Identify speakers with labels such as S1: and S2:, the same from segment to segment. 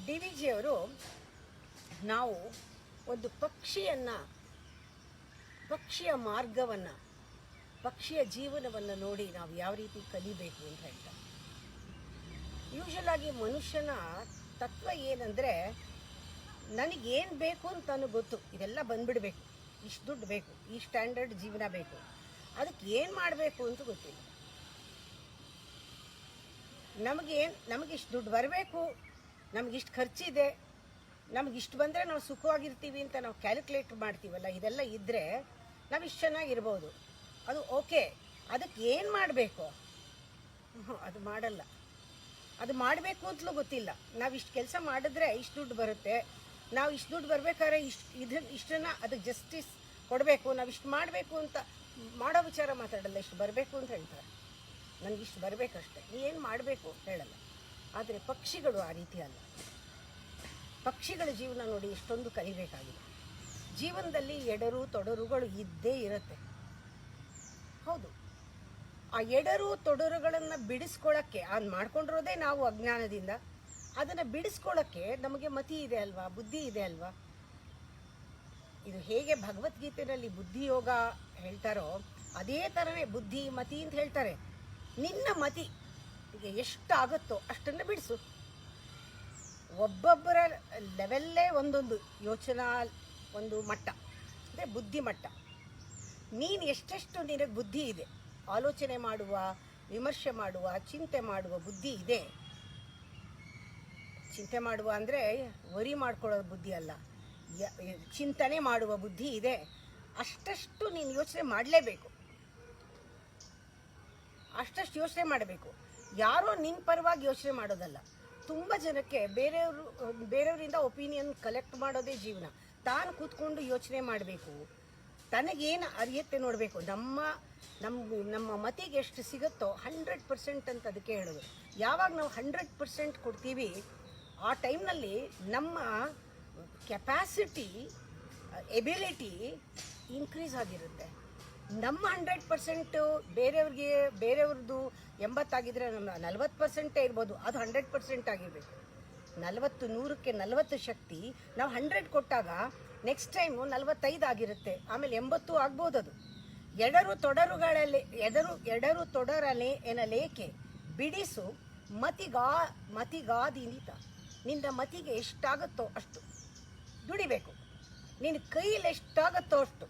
S1: D V ಜಿಯವರು ನಾವು ಒಂದು ಪಕ್ಷಿಯ ಮಾರ್ಗವನ್ನು, ಪಕ್ಷಿಯ ಜೀವನವನ್ನು ನೋಡಿ ನಾವು ಯಾವ ರೀತಿ ಕಲಿಬೇಕು ಅಂತ ಹೇಳ್ತಾರೆ. ಯೂಶಲ್ ಆಗಿ ಮನುಷ್ಯನ ತತ್ವ ಏನಂದರೆ, ನನಗೇನು ಬೇಕು ಅಂತ ನನಗೆ ಗೊತ್ತು, ಇದೆಲ್ಲ ಬಂದ್ಬಿಡಬೇಕು, ಇಷ್ಟು ದುಡ್ಡು ಬೇಕು, ಈ ಸ್ಟ್ಯಾಂಡರ್ಡ್ ಜೀವನ ಬೇಕು, ಅದಕ್ಕೆ ಏನು ಮಾಡಬೇಕು ಅಂತ ಗೊತ್ತಿಲ್ಲ. ನಮಗಿಷ್ಟು ದುಡ್ಡು ಬರಬೇಕು, ನಮಗಿಷ್ಟು ಖರ್ಚಿದೆ, ನಮಗಿಷ್ಟು ಬಂದರೆ ನಾವು ಸುಖವಾಗಿರ್ತೀವಿ ಅಂತ ನಾವು ಕ್ಯಾಲ್ಕುಲೇಟ್ ಮಾಡ್ತೀವಲ್ಲ, ಇದೆಲ್ಲ ಇದ್ದರೆ ನಾವು ಇಷ್ಟು ಚೆನ್ನಾಗಿರ್ಬೋದು, ಅದು ಓಕೆ. ಅದಕ್ಕೆ ಏನು ಮಾಡಬೇಕು, ಅದು ಮಾಡಲ್ಲ. ಅದು ಮಾಡಬೇಕು ಅಂತಲೂ ಗೊತ್ತಿಲ್ಲ. ನಾವು ಇಷ್ಟು ಕೆಲಸ ಮಾಡಿದ್ರೆ ಇಷ್ಟು ದುಡ್ಡು ಬರುತ್ತೆ, ನಾವು ಇಷ್ಟು ದುಡ್ಡು ಬರಬೇಕಾದ್ರೆ ಇಷ್ಟನ್ನು ಅದಕ್ಕೆ ಜಸ್ಟಿಸ್ ಕೊಡಬೇಕು, ನಾವು ಇಷ್ಟು ಮಾಡಬೇಕು ಅಂತ ಮಾಡೋ ವಿಚಾರ ಮಾತಾಡಲ್ಲ. ಇಷ್ಟು ಬರಬೇಕು ಅಂತ ಹೇಳ್ತಾರೆ, ನನಗಿಷ್ಟು ಬರಬೇಕಷ್ಟೆ, ಏನು ಮಾಡಬೇಕು ಹೇಳಲ್ಲ. ಆದರೆ ಪಕ್ಷಿಗಳು ಆ ರೀತಿ ಅಲ್ಲ. ಪಕ್ಷಿಗಳ ಜೀವನ ನೋಡಿ ಎಷ್ಟೊಂದು ಕಲಿಬೇಕಾಗಿದೆ. ಜೀವನದಲ್ಲಿ ಎಡರು ತೊಡರುಗಳು ಇದ್ದೇ ಇರುತ್ತೆ, ಹೌದು. ಆ ಎಡರು ತೊಡರುಗಳನ್ನು ಬಿಡಿಸ್ಕೊಳ್ಳೋಕ್ಕೆ, ಅದು ಮಾಡ್ಕೊಂಡಿರೋದೇ ನಾವು ಅಜ್ಞಾನದಿಂದ. ಅದನ್ನು ಬಿಡಿಸ್ಕೊಳ್ಳೋಕ್ಕೆ ನಮಗೆ ಮತಿ ಇದೆ ಅಲ್ವಾ, ಬುದ್ಧಿ ಇದೆ ಅಲ್ವಾ. ಇದು ಹೇಗೆ ಭಗವದ್ಗೀತೆಯಲ್ಲಿ ಬುದ್ಧಿಯೋಗ ಹೇಳ್ತಾರೋ ಅದೇ ಥರನೇ ಬುದ್ಧಿ ಮತಿ ಅಂತ ಹೇಳ್ತಾರೆ. ನಿನ್ನ ಮತಿ ಈಗ ಎಷ್ಟಾಗುತ್ತೋ ಅಷ್ಟನ್ನು ಬಿಡಿಸು. ಒಬ್ಬೊಬ್ಬರ ಲೆವೆಲ್ಲೇ ಒಂದೊಂದು ಯೋಚನಾ ಒಂದು ಮಟ್ಟ, ಅಂದರೆ ಬುದ್ಧಿ ಮಟ್ಟ. ನೀನು ಎಷ್ಟೆಷ್ಟು ನಿನಗೆ ಬುದ್ಧಿ ಇದೆ, ಆಲೋಚನೆ ಮಾಡುವ, ವಿಮರ್ಶೆ ಮಾಡುವ, ಚಿಂತೆ ಮಾಡುವ ಬುದ್ಧಿ ಇದೆ. ಚಿಂತೆ ಮಾಡುವ ಅಂದರೆ ವರಿ ಮಾಡ್ಕೊಳ್ಳೋ ಬುದ್ಧಿ ಅಲ್ಲ, ಚಿಂತನೆ ಮಾಡುವ ಬುದ್ಧಿ ಇದೆ. ಅಷ್ಟಷ್ಟು ನೀನು ಯೋಚನೆ ಮಾಡಲೇಬೇಕು, ಅಷ್ಟಷ್ಟು ಯೋಚನೆ ಮಾಡಬೇಕು. ಯಾರೋ ನಿನ್ನ ಪರವಾಗಿ ಯೋಚನೆ ಮಾಡೋದಲ್ಲ. ತುಂಬ ಜನಕ್ಕೆ ಬೇರೆಯವರಿಂದ ಒಪಿನಿಯನ್ ಕಲೆಕ್ಟ್ ಮಾಡೋದೇ ಜೀವನ. ತಾನು ಕೂತ್ಕೊಂಡು ಯೋಚನೆ ಮಾಡಬೇಕು, ತನಗೇನು ಅರಿಯುತ್ತೆ ನೋಡಬೇಕು. ನಮ್ಮ ಮತಿಗೆ ಎಷ್ಟು ಸಿಗುತ್ತೋ 100% ಅಂತ ಅದಕ್ಕೆ ಹೇಳೋದು. ಯಾವಾಗ ನಾವು 100% ಕೊಡ್ತೀವಿ, ಆ ಟೈಮ್ನಲ್ಲಿ ನಮ್ಮ ಕೆಪ್ಯಾಸಿಟಿ, ಎಬಿಲಿಟಿ ಇನ್ಕ್ರೀಸ್ ಆಗಿರುತ್ತೆ. ನಮ್ಮ 100% ಬೇರೆಯವ್ರದ್ದು 80 ಆಗಿದ್ರೆ ನಮ್ಮ 40% ಇರ್ಬೋದು, ಅದು 100% ಆಗಿರಬೇಕು. 100ಕ್ಕೆ 40 ಶಕ್ತಿ ನಾವು 100 ಕೊಟ್ಟಾಗ ನೆಕ್ಸ್ಟ್ ಟೈಮು 45 ಆಗಿರುತ್ತೆ, ಆಮೇಲೆ 80 ಆಗ್ಬೋದು. ಅದು ಎಡರು ತೊಡರಲೆ ಎನ್ನಲೇಕೆ ಬಿಡಿಸು ಮತಿಗಾದಿನಿತ. ನಿನ್ನ ಮತಿಗೆ ಎಷ್ಟಾಗುತ್ತೋ ಅಷ್ಟು ದುಡಿಬೇಕು. ನಿನ್ನ ಕೈಯಲ್ಲಿ ಎಷ್ಟಾಗುತ್ತೋ ಅಷ್ಟು,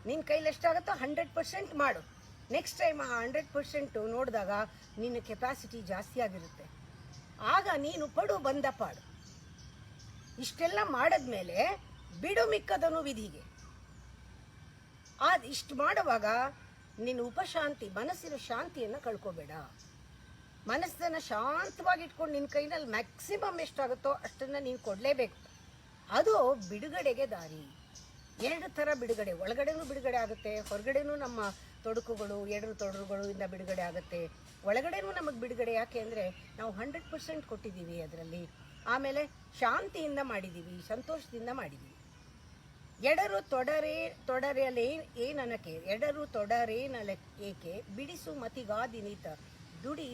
S1: ನಿನ್ನ ಕೈಲಿ ಎಷ್ಟಾಗುತ್ತೋ 100% ಮಾಡು. ನೆಕ್ಸ್ಟ್ ಟೈಮ್ ಆ 100% ನೋಡಿದಾಗ ನಿನ್ನ ಕೆಪಾಸಿಟಿ ಜಾಸ್ತಿ ಆಗಿರುತ್ತೆ. ಆಗ ನೀನು ಬಂದ ಪಾಡು. ಇಷ್ಟೆಲ್ಲ ಮಾಡಿದ್ಮೇಲೆ ಬಿಡು ಮಿಕ್ಕದನು ವಿಧಿಗೆ. ಇಷ್ಟು ಮಾಡುವಾಗ ನಿನ್ನ ಉಪಶಾಂತಿ, ಮನಸ್ಸಿನ ಶಾಂತಿಯನ್ನು ಕಳ್ಕೊಬೇಡ. ಮನಸ್ಸನ್ನು ಶಾಂತವಾಗಿ ಇಟ್ಕೊಂಡು ನಿನ್ನ ಕೈನಲ್ಲಿ ಮ್ಯಾಕ್ಸಿಮಮ್ ಎಷ್ಟಾಗುತ್ತೋ ಅಷ್ಟನ್ನು ನೀನು ಕೊಡಲೇಬೇಕು. ಅದು ಬಿಡುಗಡೆಗೆ ದಾರಿ. 2 ಥರ ಬಿಡುಗಡೆ, ಒಳಗಡೆನೂ ಬಿಡುಗಡೆ ಆಗುತ್ತೆ, ಹೊರಗಡೆನೂ ನಮ್ಮ ತೊಡಕುಗಳು, ಎಡರು ತೊಡರುಗಳು ಇಂದ ಬಿಡುಗಡೆ ಆಗುತ್ತೆ. ಒಳಗಡೆನೂ ನಮಗೆ ಬಿಡುಗಡೆ. ಯಾಕೆ ಅಂದರೆ ನಾವು 100% ಕೊಟ್ಟಿದ್ದೀವಿ ಅದರಲ್ಲಿ. ಆಮೇಲೆ ಶಾಂತಿಯಿಂದ ಮಾಡಿದ್ದೀವಿ, ಸಂತೋಷದಿಂದ ಮಾಡಿದ್ದೀವಿ. ಎಡರು ತೊಡರಲೇ ಏನನಕೆ, ಎಡರು ತೊಡರೇನಲ ಏಕೆ ಬಿಡಿಸು ಮತಿಗಾದಿನಿತ. ದುಡಿ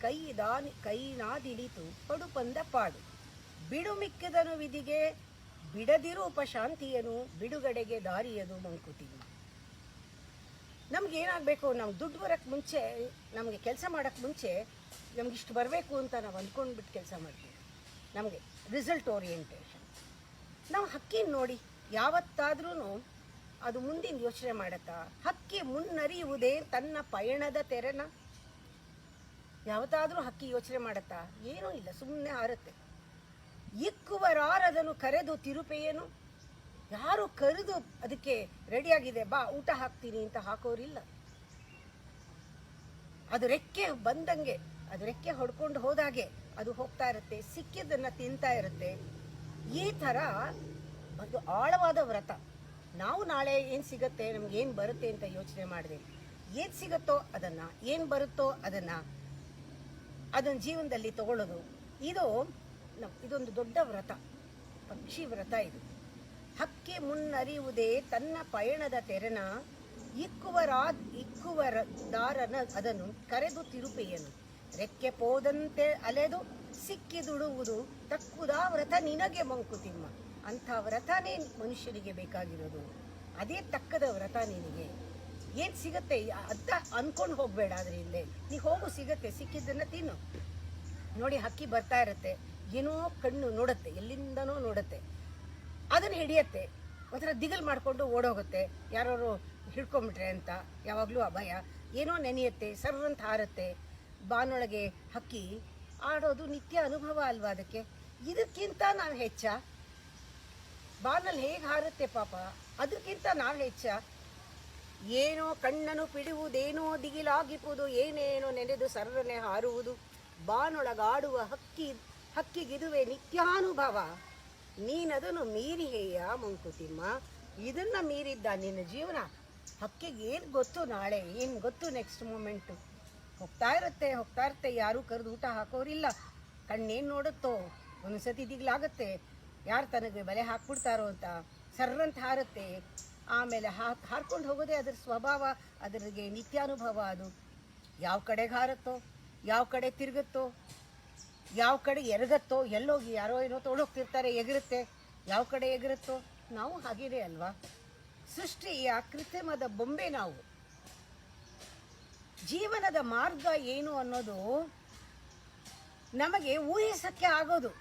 S1: ಕೈನಾದಿನಿತು ಪಡುಪಂದ ಪಾಡು. ಬಿಡು ಮಿಕ್ಕದನು ವಿಧಿಗೆ ಬಿಡದಿರು ಉಪಶಾಂತಿಯನು, ಬಿಡುಗಡೆಗೆ ದಾರಿಯದು ಮಂಕುತಿಮ್ಮ. ನಮಗೇನಾಗಬೇಕು, ನಾವು ದುಡ್ಡು ಬರೋಕ್ಕೆ ಮುಂಚೆ, ನಮಗೆ ಕೆಲಸ ಮಾಡೋಕ್ಕೆ ಮುಂಚೆ ನಮಗಿಷ್ಟು ಬರಬೇಕು ಅಂತ ನಾವು ಅಂದ್ಕೊಂಡ್ಬಿಟ್ಟು ಕೆಲಸ ಮಾಡ್ತೀವಿ. ನಮಗೆ ರಿಸಲ್ಟ್ ಓರಿಯೆಂಟೇಷನ್. ನಾವು ಹಕ್ಕಿನ ನೋಡಿ, ಯಾವತ್ತಾದ್ರೂ ಅದು ಮುಂದಿನ ಯೋಚನೆ ಮಾಡುತ್ತಾ? ಹಕ್ಕಿ ಮುನ್ನರಿಯುವುದೇ ತನ್ನ ಪಯಣದ ತೆರೆನ. ಯಾವತ್ತಾದರೂ ಹಕ್ಕಿ ಯೋಚನೆ ಮಾಡುತ್ತಾ? ಏನೂ ಇಲ್ಲ, ಸುಮ್ಮನೆ ಹಾರುತ್ತೆ. ಇಕ್ಕುವರಾರದನು ಕರೆದು ತಿರುಪೆಯೇನು. ಯಾರು ಕರೆದು ಅದಕ್ಕೆ ರೆಡಿಯಾಗಿದೆ, ಬಾ ಊಟ ಹಾಕ್ತೀನಿ ಅಂತ ಹಾಕೋರಿಲ್ಲ. ಅದು ರೆಕ್ಕೆ ಬಂದಂಗೆ, ಅದು ರೆಕ್ಕೆ ಹೊಡ್ಕೊಂಡು ಹೋದಾಗೆ ಅದು ಹೋಗ್ತಾ ಇರುತ್ತೆ, ಸಿಕ್ಕಿದ್ದನ್ನು ತಿಂತಾ ಇರುತ್ತೆ. ಈ ಥರ ಒಂದು ಆಳವಾದ ವ್ರತ. ನಾವು ನಾಳೆ ಏನು ಸಿಗುತ್ತೆ, ನಮಗೇನು ಬರುತ್ತೆ ಅಂತ ಯೋಚನೆ ಮಾಡಿದೆ. ಏನು ಸಿಗುತ್ತೋ ಅದನ್ನು, ಏನು ಬರುತ್ತೋ ಅದನ್ನು ಜೀವನದಲ್ಲಿ ತಗೊಳ್ಳೋದು, ಇದೊಂದು ದೊಡ್ಡ ವ್ರತ, ಪಕ್ಷಿ ವ್ರತ ಇದು. ಹಕ್ಕಿ ಮುನ್ನರಿಯುವುದೇ ತನ್ನ ಪಯಣದ ತೆರೆನ, ಇಕ್ಕುವರದಾರನ ಅದನ್ನು ಕರೆದು ತಿರುಪೆಯನು. ರೆಕ್ಕೆ ಪೋದಂತೆ ಅಲೆದು ಸಿಕ್ಕಿದುಡುವುದು ತಕ್ಕುದಾ ವ್ರತ ನಿನಗೆ ಮಂಕುತಿಮ್ಮ. ಅಂಥ ವ್ರತನೇ ಮನುಷ್ಯನಿಗೆ ಬೇಕಾಗಿರೋದು. ಅದೇ ತಕ್ಕದ ವ್ರತ ನಿನಗೆ. ಏನು ಸಿಗತ್ತೆ ಅಂತ ಅಂದ್ಕೊಂಡು ಹೋಗಬೇಡ. ಅದ್ರ ಹಿಂದೆ ನೀ ಹೋಗು, ಸಿಗತ್ತೆ, ಸಿಕ್ಕಿದ್ದನ್ನು ತಿನ್ನು. ನೋಡಿ, ಹಕ್ಕಿ ಬರ್ತಾ ಇರುತ್ತೆ, ಏನೋ ಕಣ್ಣು ನೋಡುತ್ತೆ, ಎಲ್ಲಿಂದನೋ ನೋಡುತ್ತೆ, ಅದನ್ನು ಹಿಡಿಯತ್ತೆ, ಒಂಥರ ದಿಗಲ್ ಮಾಡಿಕೊಂಡು ಓಡೋಗುತ್ತೆ, ಯಾರು ಹಿಡ್ಕೊಂಬಿಟ್ರೆ ಅಂತ. ಯಾವಾಗಲೂ ಅಭಯ. ಏನೋ ನೆನೆಯುತ್ತೆ, ಸರ್ವಂತ ಹಾರುತ್ತೆ. ಬಾನೊಳಗೆ ಹಕ್ಕಿ ಆಡೋದು ನಿತ್ಯ ಅನುಭವ ಅಲ್ವಾ ಅದಕ್ಕೆ. ಇದಕ್ಕಿಂತ ನಾವು ಹೆಚ್ಚ? ಬಾನಲ್ಲಿ ಹೇಗೆ ಹಾರುತ್ತೆ ಪಾಪ, ಅದಕ್ಕಿಂತ ನಾವು ಹೆಚ್ಚ? ಏನೋ ಕಣ್ಣನು ಪಿಡುವುದೇನೋ ದಿಗಿಲಾಗಿಪುದು, ಏನೇನೋ ನೆನೆದು ಸರ್ರನೆ ಹಾರುವುದು. ಬಾನೊಳಗಾಡುವ ಹಕ್ಕಿಗಿದುವೆ ನಿತ್ಯಾನುಭವ. ನೀನದನ್ನು ಮೀರಿ ಹೇಯ ಮಂಕುತಿಮ್ಮ. ಇದನ್ನು ಮೀರಿದ್ದ ನಿನ್ನ ಜೀವನ. ಹಕ್ಕಿಗೆ ಏನು ಗೊತ್ತು ನಾಳೆ, ಏನು ಗೊತ್ತು ನೆಕ್ಸ್ಟ್ ಮೂಮೆಂಟು. ಹೋಗ್ತಾ ಇರುತ್ತೆ, ಯಾರೂ ಕರೆದು ಊಟ ಹಾಕೋರಿಲ್ಲ. ಕಣ್ಣೇನು ನೋಡುತ್ತೋ, ಒಂದೊಂದ್ಸತಿ ದಿಗ್ಲಾಗುತ್ತೆ, ಯಾರು ತನಗೆ ಬಲೆ ಹಾಕ್ಬಿಡ್ತಾರೋ ಅಂತ ಸರ್ರಂತ ಹಾರುತ್ತೆ. ಆಮೇಲೆ ಹಾರ್ಕೊಂಡು ಹೋಗೋದೇ ಅದರ ಸ್ವಭಾವ, ಅದರಿಗೆ ನಿತ್ಯಾನುಭವ. ಅದು ಯಾವ ಕಡೆಗೆ ಹಾರುತ್ತೋ, ಯಾವ ಕಡೆ ತಿರುಗುತ್ತೋ, ಯಾವ ಕಡೆ ಎರಗತ್ತೋ, ಎಲ್ಲೋಗಿ ಯಾರೋ ಏನೋ ತೊಗೊಂಡೋಗ್ತಿರ್ತಾರೆ, ಎಗರುತ್ತೆ, ಯಾವ ಕಡೆ ಎಗರುತ್ತೋ. ನಾವು ಹಾಗೇನೆ ಅಲ್ವಾ? ಸೃಷ್ಟಿಯ ಕೃತ್ರಿಮದ ಬೊಂಬೆ ನಾವು. ಜೀವನದ ಮಾರ್ಗ ಏನು ಅನ್ನೋದು ನಮಗೆ ಊಹಿಸಕ್ಕೆ ಆಗೋದು.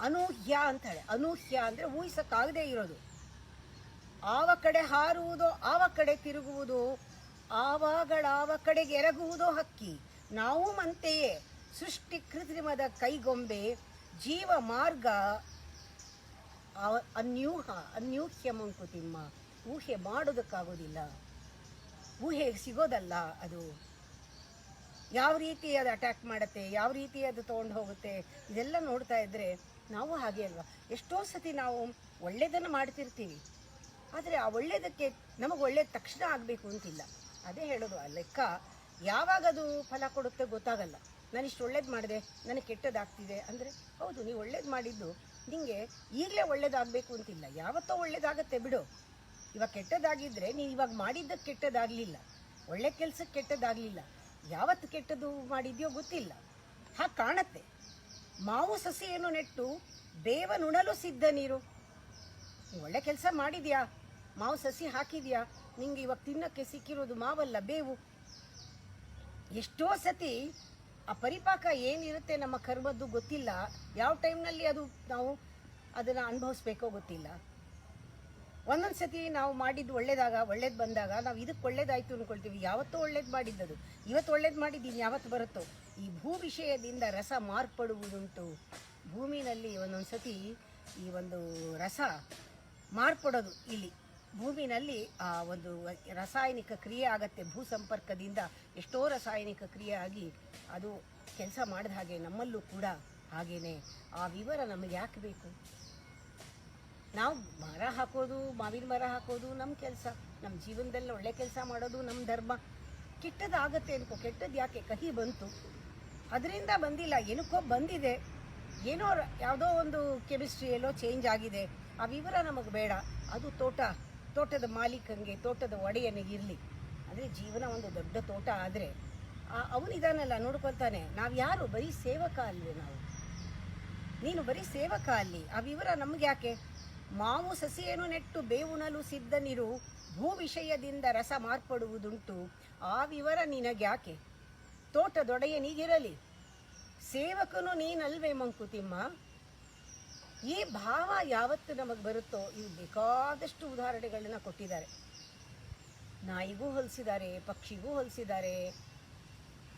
S1: ಅನೂಹ್ಯ ಅಂತಾಳೆ. ಅನೂಹ್ಯ ಅಂದರೆ ಊಹಿಸಕ್ಕಾಗದೇ ಇರೋದು. ಆವ ಕಡೆ ಹಾರುವುದೋ, ಆವ ಕಡೆ ತಿರುಗುವುದು, ಆವಾಗಳಾವ ಕಡೆಗೆ ಎರಗುವುದೋ ಹಕ್ಕಿ. ನಾವು ಅಂತೆಯೇ ಸೃಷ್ಟಿ ಕೃತ್ರಿಮದ ಕೈಗೊಂಬೆ. ಜೀವ ಮಾರ್ಗ ಅನ್ಯೂಹ್ಯ ಮಂಕುತಿಮ್ಮ. ಊಹೆ ಮಾಡೋದಕ್ಕಾಗೋದಿಲ್ಲ, ಊಹೆ ಸಿಗೋದಲ್ಲ ಅದು. ಯಾವ ರೀತಿ ಅದು ಅಟ್ಯಾಕ್ ಮಾಡುತ್ತೆ, ಯಾವ ರೀತಿ ಅದು ತೊಗೊಂಡು ಹೋಗುತ್ತೆ, ಇದೆಲ್ಲ ನೋಡ್ತಾ ಇದ್ದರೆ ನಾವು ಹಾಗೆ ಅಲ್ವಾ. ಎಷ್ಟೋ ಸತಿ ನಾವು ಒಳ್ಳೆಯದನ್ನು ಮಾಡ್ತಿರ್ತೀವಿ, ಆದರೆ ಆ ಒಳ್ಳೆಯದಕ್ಕೆ ನಮಗೆ ಒಳ್ಳೆಯದು ತಕ್ಷಣ ಆಗಬೇಕು ಅಂತಿಲ್ಲ. ಅದೇ ಹೇಳೋದು, ಆ ಲೆಕ್ಕ ಯಾವಾಗ ಅದು ಫಲ ಕೊಡುತ್ತೆ ಗೊತ್ತಾಗಲ್ಲ. ನಾನಿಷ್ಟು ಒಳ್ಳೇದು ಮಾಡಿದೆ, ನನಗೆ ಕೆಟ್ಟದಾಗ್ತಿದೆ ಅಂದರೆ, ಹೌದು, ನೀವು ಒಳ್ಳೇದು ಮಾಡಿದ್ದು ನಿಮಗೆ ಈಗಲೇ ಒಳ್ಳೇದಾಗಬೇಕು ಅಂತಿಲ್ಲ. ಯಾವತ್ತೋ ಒಳ್ಳೇದಾಗತ್ತೆ ಬಿಡು. ಇವಾಗ ಕೆಟ್ಟದಾಗಿದ್ದರೆ ನೀನು ಇವಾಗ ಮಾಡಿದ್ದಕ್ಕೆ ಕೆಟ್ಟದಾಗಲಿಲ್ಲ, ಒಳ್ಳೆ ಕೆಲಸಕ್ಕೆ ಕೆಟ್ಟದಾಗಲಿಲ್ಲ. ಯಾವತ್ತು ಕೆಟ್ಟದ್ದು ಮಾಡಿದ್ಯೋ ಗೊತ್ತಿಲ್ಲ, ಹಾಗೆ ಕಾಣತ್ತೆ. ಮಾವು ಸಸಿಯನ್ನು ನೆಟ್ಟು ಬೇವನುಣಲು ಸಿದ್ಧ ನೀರು. ಒಳ್ಳೆ ಕೆಲಸ ಮಾಡಿದ್ಯಾ, ಮಾವು ಸಸಿ ಹಾಕಿದ್ಯಾ, ನಿಂಗೆ ಇವಾಗ ತಿನ್ನೋಕ್ಕೆ ಸಿಕ್ಕಿರೋದು ಮಾವಲ್ಲ, ಬೇವು. ಎಷ್ಟೋ ಸತಿ ಆ ಪರಿಪಾಕ ಏನಿರುತ್ತೆ ನಮ್ಮ ಕರ್ಮದ್ದು ಗೊತ್ತಿಲ್ಲ. ಯಾವ ಟೈಮ್ನಲ್ಲಿ ಅದು ನಾವು ಅದನ್ನು ಅನುಭವಿಸ್ಬೇಕೋ ಗೊತ್ತಿಲ್ಲ. ಒಂದೊಂದು ಸತಿ ನಾವು ಮಾಡಿದ್ದು ಒಳ್ಳೇದು ಬಂದಾಗ ನಾವು ಇದಕ್ಕೆ ಒಳ್ಳೇದಾಯಿತು ಅಂದ್ಕೊಳ್ತೀವಿ. ಯಾವತ್ತೂ ಒಳ್ಳೇದು ಮಾಡಿದ್ದದು ಇವತ್ತು ಒಳ್ಳೇದು ಮಾಡಿದ್ದೀನಿ, ಯಾವತ್ತು ಬರುತ್ತೋ. ಈ ಭೂ ವಿಷಯದಿಂದ ರಸ ಮಾರ್ಪಡುವುದುಂಟು. ಭೂಮಿನಲ್ಲಿ ಒಂದೊಂದು ಸತಿ ಈ ಒಂದು ರಸ ಮಾರ್ಪಡೋದು. ಇಲ್ಲಿ ಭೂಮಿನಲ್ಲಿ ಆ ಒಂದು ರಾಸಾಯನಿಕ ಕ್ರಿಯೆ ಆಗತ್ತೆ. ಭೂ ಸಂಪರ್ಕದಿಂದ ಎಷ್ಟೋ ರಾಸಾಯನಿಕ ಕ್ರಿಯೆ ಆಗಿ ಅದು ಕೆಲಸ ಮಾಡಿದ ಹಾಗೆ ನಮ್ಮಲ್ಲೂ ಕೂಡ ಹಾಗೇನೆ. ಆ ವಿವರ ನಮಗೆ ಯಾಕೆ ಬೇಕು? ನಾವು ಮರ ಹಾಕೋದು, ಮಾವಿನ ಮರ ಹಾಕೋದು ನಮ್ಮ ಕೆಲಸ, ನಮ್ಮ ಜೀವನದಲ್ಲಿ ಒಳ್ಳೆ ಕೆಲಸ ಮಾಡೋದು ನಮ್ಮ ಧರ್ಮ. ಕೆಟ್ಟದಾಗತ್ತೆ ಅನ್ಕೋ, ಕೆಟ್ಟದ್ದು ಯಾಕೆ? ಕಹಿ ಬಂತು, ಅದರಿಂದ ಬಂದಿಲ್ಲ, ಏನಕ್ಕೋ ಬಂದಿದೆ, ಏನೋ ಯಾವುದೋ ಒಂದು ಕೆಮಿಸ್ಟ್ರಿಯಲ್ಲೋ ಚೇಂಜ್ ಆಗಿದೆ. ಆ ವಿವರ ನಮಗೆ ಬೇಡ. ಅದು ತೋಟದ ಮಾಲೀಕನಿಗೆ, ತೋಟದ ಒಡೆಯನಿಗಿರಲಿ. ಅಂದರೆ ಜೀವನ ಒಂದು ದೊಡ್ಡ ತೋಟ ಆದರೆ ಅವನಿದಾನಲ್ಲ, ನೋಡ್ಕೊಳ್ತಾನೆ. ನಾವು ಯಾರು? ಬರೀ ಸೇವಕ ಅಲ್ವೇ ನಾವು? ನೀನು ಬರೀ ಸೇವಕ ಅಲ್ಲಿ. ಆ ವಿವರ ನಮ್ಗೆ ಯಾಕೆ? ಮಾವು ಸಸಿಯನ್ನು ನೆಟ್ಟು ಬೇವುಣಲು ಸಿದ್ಧನಿರು, ಭೂ ವಿಷಯದಿಂದ ರಸ ಮಾರ್ಪಡುವುದುಂಟು. ಆ ವಿವರ ನಿನಗ್ಯಾಕೆ? ತೋಟದೊಡೆಯನಿಗಿರಲಿ, ಸೇವಕನು ನೀನಲ್ವೇ ಮಂಕುತಿಮ್ಮ. ಈ ಭಾವ ಯಾವತ್ತು ನಮಗೆ ಬರುತ್ತೋ, ಇವು ಬೇಕಾದಷ್ಟು ಉದಾಹರಣೆಗಳನ್ನ ಕೊಟ್ಟಿದ್ದಾರೆ. ನಾಯಿಗೂ ಹೋಲಿಸಿದ್ದಾರೆ, ಪಕ್ಷಿಗೂ ಹೋಲಿಸಿದ್ದಾರೆ,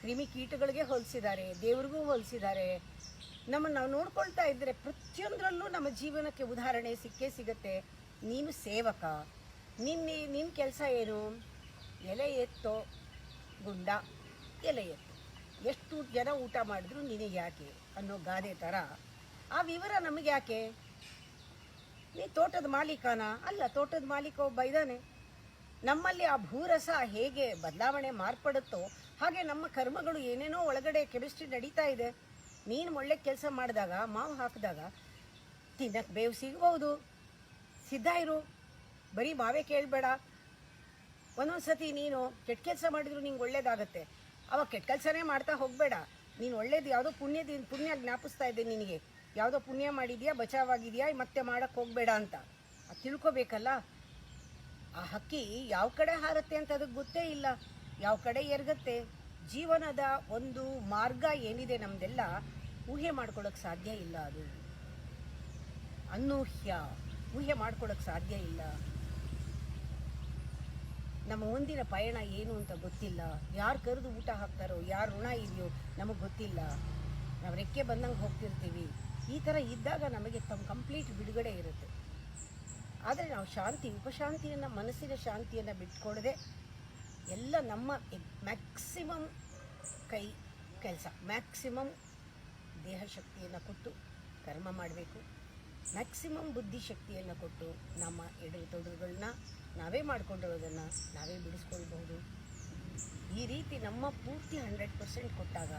S1: ಕ್ರಿಮಿಕೀಟಗಳಿಗೆ ಹೋಲಿಸಿದ್ದಾರೆ, ದೇವ್ರಿಗೂ ಹೋಲಿಸಿದ್ದಾರೆ. ನಮ್ಮನ್ನು ನಾವು ನೋಡ್ಕೊಳ್ತಾ ಇದ್ದರೆ ಪ್ರತಿಯೊಂದರಲ್ಲೂ ನಮ್ಮ ಜೀವನಕ್ಕೆ ಉದಾಹರಣೆ ಸಿಕ್ಕೇ ಸಿಗುತ್ತೆ. ನೀನು ಸೇವಕ, ನಿನ್ನ ಕೆಲಸ ಏನು? ಎಲೆ ಎತ್ತೋ ಗುಂಡ, ಎಲೆ ಎತ್ತು, ಎಷ್ಟು ಜನ ಊಟ ಮಾಡಿದ್ರು ನಿನಗೆ ಯಾಕೆ ಅನ್ನೋ ಗಾದೆ ಥರ ಆ ವಿವರ ನಮಗೆ ಯಾಕೆ? ನೀ ತೋಟದ ಮಾಲೀಕನ? ಅಲ್ಲ, ತೋಟದ ಮಾಲೀಕ ಒಬ್ಬ ಇದ್ದಾನೆ. ನಮ್ಮಲ್ಲಿ ಆ ಭೂರಸ ಹೇಗೆ ಬದಲಾವಣೆ ಮಾರ್ಪಡುತ್ತೋ ಹಾಗೆ ನಮ್ಮ ಕರ್ಮಗಳು ಏನೇನೋ ಒಳಗಡೆ ಕೆಮಿಸ್ಟ್ರಿ ನಡೀತಾ ಇದೆ. ನೀನು ಒಳ್ಳೆ ಕೆಲಸ ಮಾಡಿದಾಗ, ಮಾವು ಹಾಕಿದಾಗ ತಿನ್ನಕ್ಕೆ ಬೇವು ಸಿಗ್ಬೋದು, ಸಿದ್ಧ ಇರು. ಬರೀ ಮಾವೇ ಕೇಳಬೇಡ. ಒಂದೊಂದು ಸತಿ ನೀನು ಕೆಟ್ಟ ಕೆಲಸ ಮಾಡಿದ್ರು ನಿಂಗೆ ಒಳ್ಳೇದಾಗತ್ತೆ. ಅವಾಗ ಕೆಟ್ಟ ಕೆಲಸನೇ ಮಾಡ್ತಾ ಹೋಗಬೇಡ. ನೀನು ಒಳ್ಳೇದು ಯಾವುದೋ ಪುಣ್ಯ ಜ್ಞಾಪಿಸ್ತಾ ಇದ್ದೆ ನಿನಗೆ, ಯಾವುದೋ ಪುಣ್ಯ ಮಾಡಿದ್ಯಾ, ಬಚಾವಾಗಿದೆಯಾ, ಮತ್ತೆ ಮಾಡೋಕ್ಕೆ ಹೋಗಬೇಡ ಅಂತ ಅದು ತಿಳ್ಕೊಬೇಕಲ್ಲ. ಆ ಹಕ್ಕಿ ಯಾವ ಕಡೆ ಹಾರುತ್ತೆ ಅಂತ ಅದಕ್ಕೆ ಗೊತ್ತೇ ಇಲ್ಲ, ಯಾವ ಕಡೆ ಎರಗತ್ತೆ. ಜೀವನದ ಒಂದು ಮಾರ್ಗ ಏನಿದೆ ನಮ್ಮದೆಲ್ಲ ಊಹೆ ಮಾಡ್ಕೊಳ್ಳೋಕ್ಕೆ ಸಾಧ್ಯ ಇಲ್ಲ. ಅದು ಅನೂಹ್ಯ, ಊಹೆ ಮಾಡ್ಕೊಳ್ಳೋಕ್ಕೆ ಸಾಧ್ಯ ಇಲ್ಲ. ನಮ್ಮ ಮುಂದಿನ ಪಯಣ ಏನು ಅಂತ ಗೊತ್ತಿಲ್ಲ. ಯಾರು ಕರೆದು ಊಟ ಹಾಕ್ತಾರೋ, ಯಾರು ಋಣ ಇದೆಯೋ ನಮಗೆ ಗೊತ್ತಿಲ್ಲ. ನಾವು ರೆಕ್ಕೆ ಬಂದಂಗೆ ಹೋಗ್ತಿರ್ತೀವಿ. ಈ ಥರ ಇದ್ದಾಗ ನಮಗೆ ಕಂಪ್ಲೀಟ್ ಬಿಡುಗಡೆ ಇರುತ್ತೆ. ಆದರೆ ನಾವು ಉಪಶಾಂತಿಯನ್ನು, ಮನಸ್ಸಿನ ಶಾಂತಿಯನ್ನು ಬಿಟ್ಕೊಡದೆ ಎಲ್ಲ ನಮ್ಮ ಮ್ಯಾಕ್ಸಿಮಮ್ ಕೆಲಸ, ಮ್ಯಾಕ್ಸಿಮಮ್ ದೇಹ ಶಕ್ತಿಯನ್ನು ಕೊಟ್ಟು ಕರ್ಮ ಮಾಡಬೇಕು. ಮ್ಯಾಕ್ಸಿಮಮ್ ಬುದ್ಧಿಶಕ್ತಿಯನ್ನು ಕೊಟ್ಟು ನಮ್ಮ ತೊಡರುಗಳನ್ನ ನಾವೇ ಮಾಡಿಕೊಂಡಿರೋದನ್ನು ನಾವೇ ಬಿಡಿಸ್ಕೊಳ್ಬಹುದು. ಈ ರೀತಿ ನಮ್ಮ ಪೂರ್ತಿ 100% ಕೊಟ್ಟಾಗ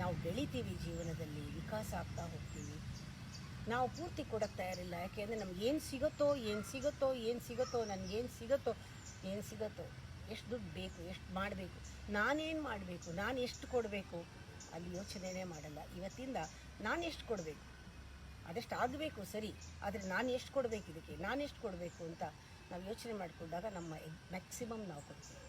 S1: ನಾವು ಬೆಳಿತೀವಿ, ಜೀವನದಲ್ಲಿ ವಿಕಾಸ ಆಗ್ತಾ ಹೋಗ್ತೀವಿ. ನಾವು ಪೂರ್ತಿ ಕೊಡೋಕ್ಕೆ ತಯಾರಿಲ್ಲ. ಯಾಕೆಂದರೆ ನಮ್ಗೆ ಏನು ಸಿಗುತ್ತೋ ನನಗೇನು ಸಿಗುತ್ತೋ, ಎಷ್ಟು ದುಡ್ಡು ಬೇಕು, ಎಷ್ಟು ಮಾಡಬೇಕು, ನಾನೇನು ಮಾಡಬೇಕು, ನಾನು ಎಷ್ಟು ಕೊಡಬೇಕು, ಅಲ್ಲಿ ಯೋಚನೆಯೇ ಮಾಡಲ್ಲ. ಇವತ್ತಿಂದ ನಾನು ಎಷ್ಟು ಕೊಡಬೇಕು, ಅದೆಷ್ಟು ಆಗಬೇಕು ಸರಿ, ಆದರೆ ನಾನು ಎಷ್ಟು ಕೊಡಬೇಕು, ಇದಕ್ಕೆ ನಾನು ಎಷ್ಟು ಕೊಡಬೇಕು ಅಂತ ನಾವು ಯೋಚನೆ ಮಾಡಿಕೊಂಡಾಗ ನಮ್ಮ ಮ್ಯಾಕ್ಸಿಮಮ್ ನಾವು ಕೊಡ್ತೀವಿ.